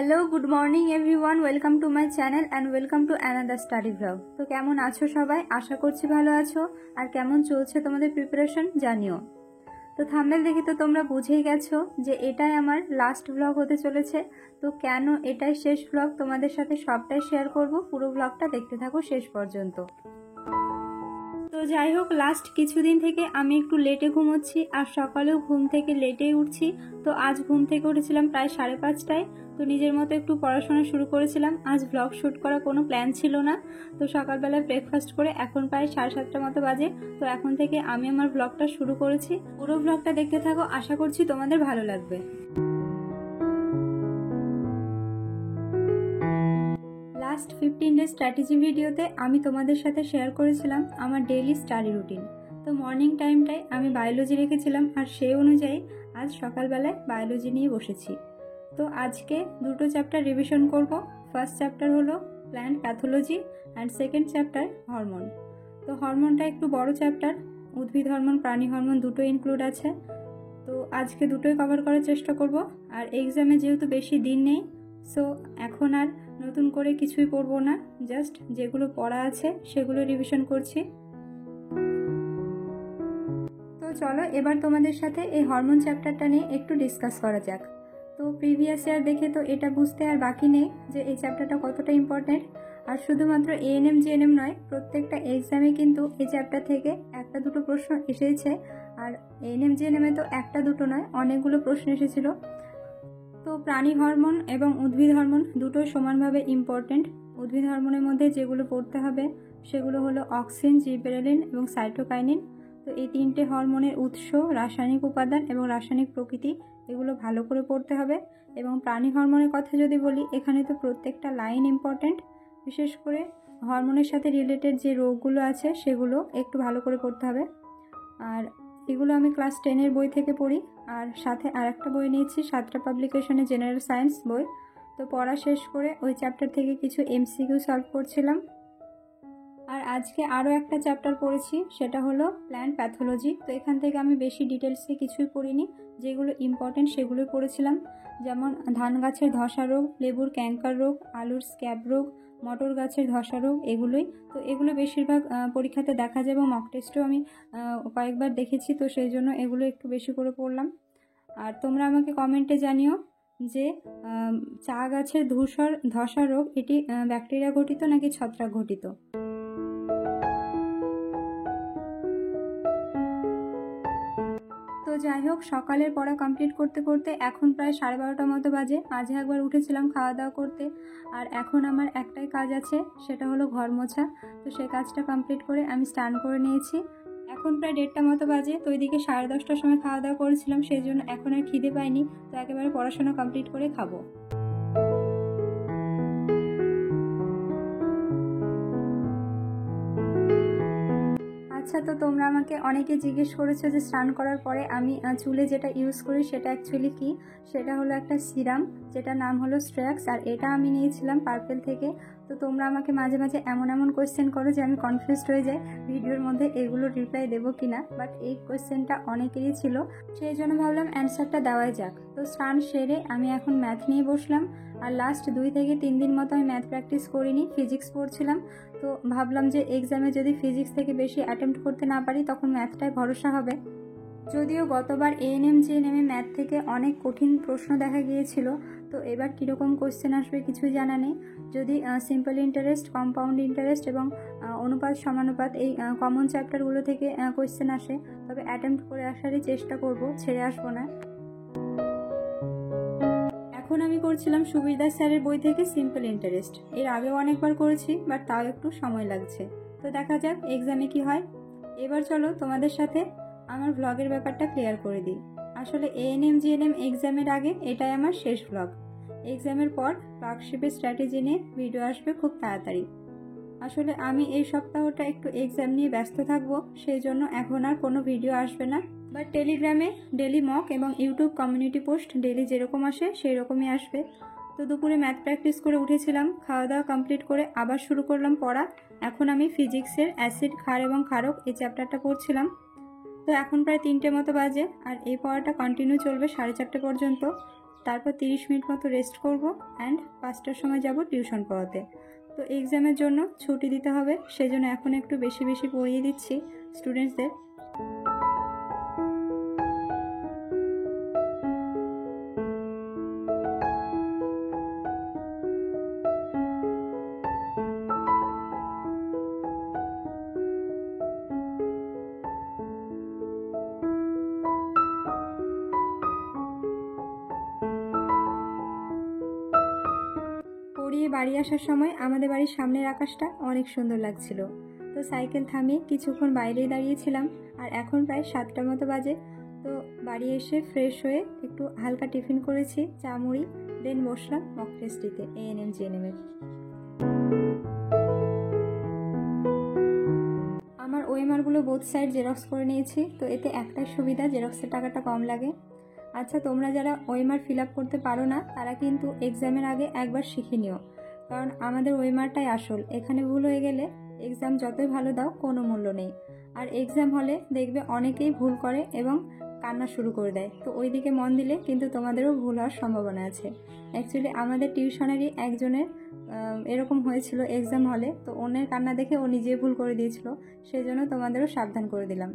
Hello, good morning everyone, welcome to my channel and welcome to another study blog. তো কেমন আছো সবাই? আশা করছি ভালো আছো। আর কেমন চলছে তোমাদের প্রিপারেশন জানিও। তো থাম্বনেল দেখে তো তোমরা বুঝেই গেছো যে এটাই আমার লাস্ট ব্লগ হতে চলেছে। তো কেন এটাই শেষ ব্লগ তোমাদের সাথে সবটাই শেয়ার করব, পুরো ব্লগটা দেখতে থাকো শেষ পর্যন্ত। তো যাই হোক, লাস্ট কিছুদিন থেকে আমি একটু লেটে ঘুমোচ্ছি আর সকালেও ঘুম থেকে লেটেই উঠছি। তো আজ ঘুম থেকে উঠেছিলাম প্রায় 5:30টায়। তো নিজের মতো একটু পড়াশোনা শুরু করেছিলাম। আজ ব্লগ শ্যুট করার কোনো প্ল্যান ছিল না। তো সকালবেলায় ব্রেকফাস্ট করে এখন প্রায় 7:30টার মতো বাজে। তো এখন থেকে আমি আমার ব্লগটা শুরু করেছি। পুরো ব্লগটা দেখতে থাকো, আশা করছি তোমাদের ভালো লাগবে। লাস্ট 15 ডে স্ট্র্যাটেজি ভিডিওতে আমি তোমাদের সাথে শেয়ার করেছিলাম আমার ডেইলি স্টাডি রুটিন। তো মর্নিং টাইমটায় আমি বায়োলজি রেখেছিলাম আর সেই অনুযায়ী আজ সকালবেলায় বায়োলজি নিয়ে বসেছি। তো আজকে দুটো চ্যাপ্টার রিভিশন করব। ফার্স্ট চ্যাপ্টার হলো plant pathology and second chapter hormone. তো হরমোনটা একটু বড় চ্যাপ্টার, উদ্ভিদ হরমোন প্রাণী হরমোন দুটো ইনক্লুড আছে। তো আজকে দুটোই কভার করার চেষ্টা করব। আর এক্সামে যেহেতু বেশি দিন নেই, সো এখন আর নতুন করে কিছুই পড়বো না, জাস্ট যেগুলো পড়া আছে সেগুলো রিভিশন করছি। তো চলো এবার তোমাদের সাথে এই হরমোন চ্যাপ্টারটা নিয়ে একটু ডিসকাস করা যাক। তো প্রিভিয়াস ইয়ার দেখে তো এটা বুঝতে আর বাকি নেই যে এই চ্যাপ্টারটা কতটা ইম্পর্টেন্ট। আর শুধুমাত্র এএনএম জিএনএম নয়, প্রত্যেকটা এক্সামে কিন্তু এই চ্যাপ্টার থেকে একটা দুটো প্রশ্ন এসেছে। আর এএনএম জিএনএমে তো একটা দুটো নয়, অনেকগুলো প্রশ্ন এসেছিল। তো প্রাণী হরমোন এবং উদ্ভিদ হরমোন দুটোই সমানভাবে ইম্পর্টেন্ট। উদ্ভিদ হরমোনের মধ্যে যেগুলো পড়তে হবে সেগুলো হলো অক্সিন, জিবেরেলিন এবং সাইটোকাইনিন। তো এই তিনটে হরমোনের উৎস, রাসায়নিক উপাদান এবং রাসায়নিক প্রকৃতি, এগুলো ভালো করে পড়তে হবে। এবং প্রাণী হরমোনের কথা যদি বলি, এখানে তো প্রত্যেকটা লাইন ইম্পর্টেন্ট। বিশেষ করে হরমোনের সাথে রিলেটেড যে রোগগুলো আছে সেগুলো একটু ভালো করে পড়তে হবে। আর এগুলো আমি ক্লাস 10-এর বই থেকে পড়ি। আর সাথে আর একটা বই নিয়েছি, সাতটা পাবলিকেশনের জেনারেল সায়েন্স বই। তো পড়া শেষ করে ওই চ্যাপ্টার থেকে কিছু এমসিকিউ সলভ করছিলাম। আর আজকে আরও একটা চ্যাপ্টার পড়েছি, সেটা হলো প্ল্যান্ট প্যাথোলজি। তো এখান থেকে আমি বেশি ডিটেলসে কিছুই পড়িনি, যেগুলো ইম্পর্টেন্ট সেগুলোই পড়েছিলাম। যেমন ধান গাছের ধসা রোগ, লেবুর ক্যাঙ্কার রোগ, আলুর স্ক্যাব রোগ, মটর গাছের ধসা রোগ, এগুলোই। তো এগুলো বেশিরভাগ পরীক্ষাতে দেখা যায় এবং মক টেস্টেও আমি কয়েকবার দেখেছি। তো সেই জন্য এগুলো একটু বেশি করে পড়লাম। আর তোমরা আমাকে কমেন্টে জানিও যে চা গাছের ধসা রোগ এটি ব্যাকটেরিয়া ঘটিত নাকি ছত্রাক ঘটিত। তো যাই হোক, সকালের পড়া কমপ্লিট করতে করতে এখন প্রায় 12:30টার মতো বাজে। মাঝে একবার উঠেছিলাম খাওয়া দাওয়া করতে। আর এখন আমার একটাই কাজ আছে, সেটা হলো ঘর মোছা। তো সেই কাজটা কমপ্লিট করে আমি স্নান করে নিয়েছি। এখন প্রায় 1:30টার মতো বাজে। তো ওইদিকে 10:30টার সময় খাওয়া দাওয়া করেছিলাম, সেই জন্য এখন আর খিদে পাইনি। তো একেবারে পড়াশোনা কমপ্লিট করে খাবো। আচ্ছা, তো তোমরা আমাকে অনেকে জিজ্ঞেস করেছো যে স্নান করার পরে আমি চুলে যেটা ইউজ করি সেটা অ্যাকচুয়ালি কি। সেটা হলো একটা সিরাম, যেটার নাম হলো স্ট্রেক্স। আর এটা আমি নিয়েছিলাম পার্পেল থেকে। তো তোমরা আমাকে মাঝে মাঝে এমন কোয়েশ্চেন করো যে আমি কনফিউজড হয়ে যাই ভিডিওর মধ্যে এগুলো রিপ্লাই দেবো কিনা। বাট এই কোয়েশ্চেনটা অনেকেরই ছিল, সেই জন্য ভাবলাম অ্যান্সারটা দেওয়াই যাক। তো স্নান সেরে আমি এখন ম্যাথ নিয়ে বসলাম। আর লাস্ট 2 থেকে 3 দিন মতো আমি ম্যাথ প্র্যাকটিস করিনি, ফিজিক্স পড়ছিলাম। তো ভাবলাম যে এক্সামে যদি ফিজিক্স থেকে বেশি অ্যাটেম্প্ট করতে না পারি তখন ম্যাথটাই ভরসা হবে। যদিও গতবার এএনএম জিএনএমে ম্যাথ থেকে অনেক কঠিন প্রশ্ন দেখা গিয়েছিল। তো এবার কীরকম কোশ্চেন আসবে কিছুই জানা নেই। যদি সিম্পল ইন্টারেস্ট, কম্পাউন্ড ইন্টারেস্ট এবং অনুপাত সমানুপাত এই কমন চ্যাপ্টারগুলো থেকে কোশ্চেন আসে, তবে অ্যাটেম্প্ট করে আসারই চেষ্টা করব, ছেড়ে আসবো না। এখন আমি করছিলাম সুবীর দাস স্যারের বই থেকে সিম্পল ইন্টারেস্ট। এর আগেও অনেকবার করেছি, বাট তাও একটু সময় লাগছে। তো দেখা যাক এক্সামে কি হয়। এবার চলো তোমাদের সাথে আমার ভ্লগের ব্যাপারটা ক্লিয়ার করে দিই। আসলে এএনএম জিএনএম এক্সামের আগে এটাই আমার শেষ ভ্লগ। এক্সামের পর ক্লার্কশিপের স্ট্র্যাটেজি নিয়ে ভিডিও আসবে খুব তাড়াতাড়ি। আসলে আমি এই সপ্তাহটা একটু এক্সাম নিয়ে ব্যস্ত থাকবো, সেই জন্য এখন আর কোনো ভিডিও আসবে না। বাট টেলিগ্রামে ডেলি মক এবং ইউটিউব কমিউনিটি পোস্ট ডেলি যেরকম আসে সেই রকমই আসবে। তো দুপুরে ম্যাথ প্র্যাকটিস করে উঠেছিলাম, খাওয়া দাওয়া কমপ্লিট করে আবার শুরু করলাম পড়া। এখন আমি ফিজিক্সের অ্যাসিড, ক্ষার এবং ক্ষারক এই চ্যাপ্টারটা পড়ছিলাম। তো এখন প্রায় 3টে মতো বাজে আর এই পড়াটা কন্টিনিউ চলবে 4:30 পর্যন্ত। তারপর 30 মিনিট মতো রেস্ট করব অ্যান্ড 5টার সময় যাব টিউশন পড়াতে। তো এক্সামের জন্য ছুটি দিতে হবে, সেজন্য এখন একটু বেশি বেশি পড়িয়ে দিচ্ছি স্টুডেন্টসদের। পড়িয়ে বাড়ি আসার সময় আমাদের বাড়ির সামনের আকাশটা অনেক সুন্দর লাগছিল। তো সাইকেল থামিয়ে কিছুক্ষণ বাইরেই দাঁড়িয়েছিলাম। আর এখন প্রায় 7টার মতো বাজে। তো বাড়ি এসে ফ্রেশ হয়ে একটু হালকা টিফিন করেছি, চা মুড়ি, দেন বসলাম মক টেস্ট দিতে এএনএম জিএনএম-এর। আমার ওএমআরগুলো বোথ সাইড জেরক্স করে নিয়েছি। তো এতে একটাই সুবিধা, জেরক্সের টাকাটা কম লাগে। আচ্ছা, তোমরা যারা ওএমআর ফিল আপ করতে পারো না তারা কিন্তু এক্সামের আগে একবার শিখে নিও, কারণ আমাদের ওএমআরটাই আসল। এখানে ভুল হয়ে গেলে এক্সাম যতই ভালো দাও কোনো মূল্য নেই। আর এক্সাম হলে দেখবে অনেকেই ভুল করে এবং কান্না শুরু করে দেয়। তো ওই দিকে মন দিলে কিন্তু তোমাদেরও ভুল হওয়ার সম্ভাবনা আছে। অ্যাকচুয়ালি আমাদের টিউশনেরই একজনের এরকম হয়েছিল এক্সাম হলে। তো অন্যের কান্না দেখে ও নিজে ভুল করে দিয়েছিল, সেই জন্য তোমাদেরও সাবধান করে দিলাম।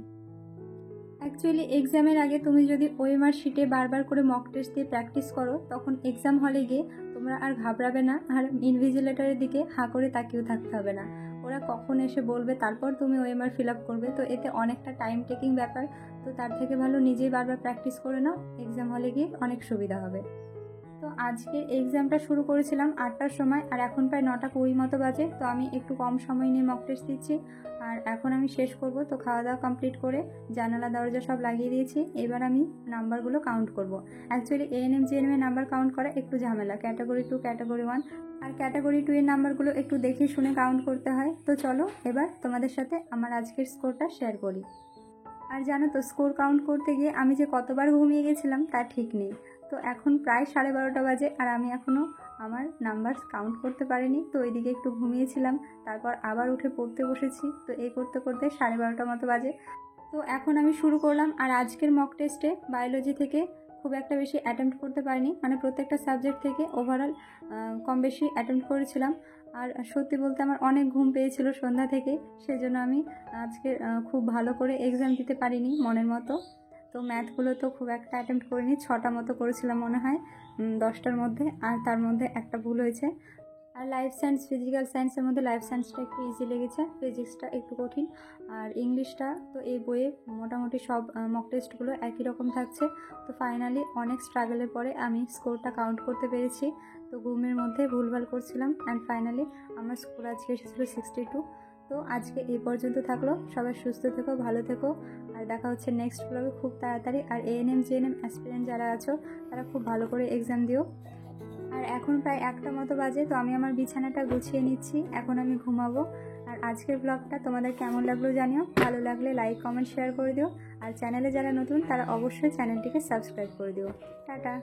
অ্যাকচুয়ালি এক্সামের আগে তুমি যদি ওএমআর শিটে বারবার করে মক টেস্ট দিয়ে প্র্যাকটিস করো, তখন এক্সাম হলে গিয়ে তোমরা আর ঘাবড়াবে না, আর ইনভিজিলেটরের দিকে হাঁ করে তাকিয়েও থাকতে হবে না। ওরা কখন এসে বলবে তারপর তুমি ওএমআর ফিল আপ করবে। তো এতে অনেকটা টাইম টেকিং ব্যাপার। তো তার থেকে ভালো নিজেই বারবার প্র্যাকটিস করে নাও, এক্সাম হলে গিয়ে অনেক সুবিধা হবে। তো আজকে এক্সামটা শুরু করেছিলাম 8টার সময়, আর এখন প্রায় 9টা 20 মতো বাজে। তো আমি একটু কম সময় নিয়ে মক টেস্ট দিচ্ছি, আর এখন আমি শেষ করব। তো খাওয়া দাওয়া কমপ্লিট করে জানালা দরজা সব লাগিয়ে দিয়েছি। এবার আমি নাম্বারগুলো কাউন্ট করব। অ্যাকচুয়ালি এএনএম জিএনএম-এর নাম্বার কাউন্ট করা একটু ঝামেলা, ক্যাটাগরি 2, ক্যাটাগরি 1 আর ক্যাটাগরি 2 এর নাম্বারগুলো একটু দেখে শুনে কাউন্ট করতে হয়। তো চলো এবার তোমাদের সাথে আমার আজকের স্কোরটা শেয়ার করি। আর জানো তো, স্কোর কাউন্ট করতে গিয়ে আমি যে কতবার ঘুমিয়ে গেছিলাম তা ঠিক নেই। তো এখন প্রায় 12:30 বাজে, আর আমি এখনও আমার নাম্বার কাউন্ট করতে পারিনি। তো ওইদিকে একটু ঘুমিয়েছিলাম, তারপর আবার উঠে পড়তে বসেছি। তো এই করতে করতে 12:30 মতো বাজে। তো এখন আমি শুরু করলাম। আর আজকের মক টেস্টে বায়োলজি থেকে খুব একটা বেশি অ্যাটেম্প্ট করতে পারিনি, মানে প্রত্যেকটা সাবজেক্ট থেকে ওভারঅল কম বেশি অ্যাটেম্প্ট করেছিলাম। আর সত্যি বলতে আমার অনেক ঘুম পেয়েছিল সন্ধ্যা থেকে, সেজন্য আমি আজকে খুব ভালো করে এক্সাম দিতে পারিনি মনের মতো। তো ম্যাথগুলো তো খুব একটা অ্যাটেম্প্ট করিনি, 6টা মতো করেছিলাম মনে হয় 10টার মধ্যে, আর তার মধ্যে একটা ভুল হয়েছে। আর লাইফ সায়েন্স, ফিজিক্যাল সায়েন্সের মধ্যে লাইফ সায়েন্সটা একটু ইজি লেগেছে, ফিজিক্সটা একটু কঠিন, আর ইংলিশটা তো এই বইয়ে মোটামুটি সব মক টেস্টগুলো একই রকম থাকছে। তো ফাইনালি অনেক স্ট্রাগলের পরে আমি স্কোরটা কাউন্ট করতে পেরেছি। তো ঘুমের মধ্যে ভুলভাল করছিলাম, অ্যান্ড ফাইনালি আমার স্কোর আজকে এসেছিলো 62। তো আজকে এই পর্যন্ত থাকলো। সবাই সুস্থ থেকো, ভালো থেকো, আর দেখা হচ্ছে নেক্সট ব্লগে খুব তাড়াতাড়ি। আর এএনএম জিএনএম অ্যাসপিরেন্ট যারা আছো তারা খুব ভালো করে এক্সাম দিও। আর এখন প্রায় 1টা মতো বাজে। তো আমি আমার বিছানাটা গুছিয়ে নিচ্ছি, এখন আমি ঘুমাবো। আর আজকের ব্লগটা তোমাদের কেমন লাগলো জানিও, ভালো লাগলে লাইক কমেন্ট শেয়ার করে দিও। আর চ্যানেলে যারা নতুন তারা অবশ্যই চ্যানেলটিকে সাবস্ক্রাইব করে দিও। টাটা।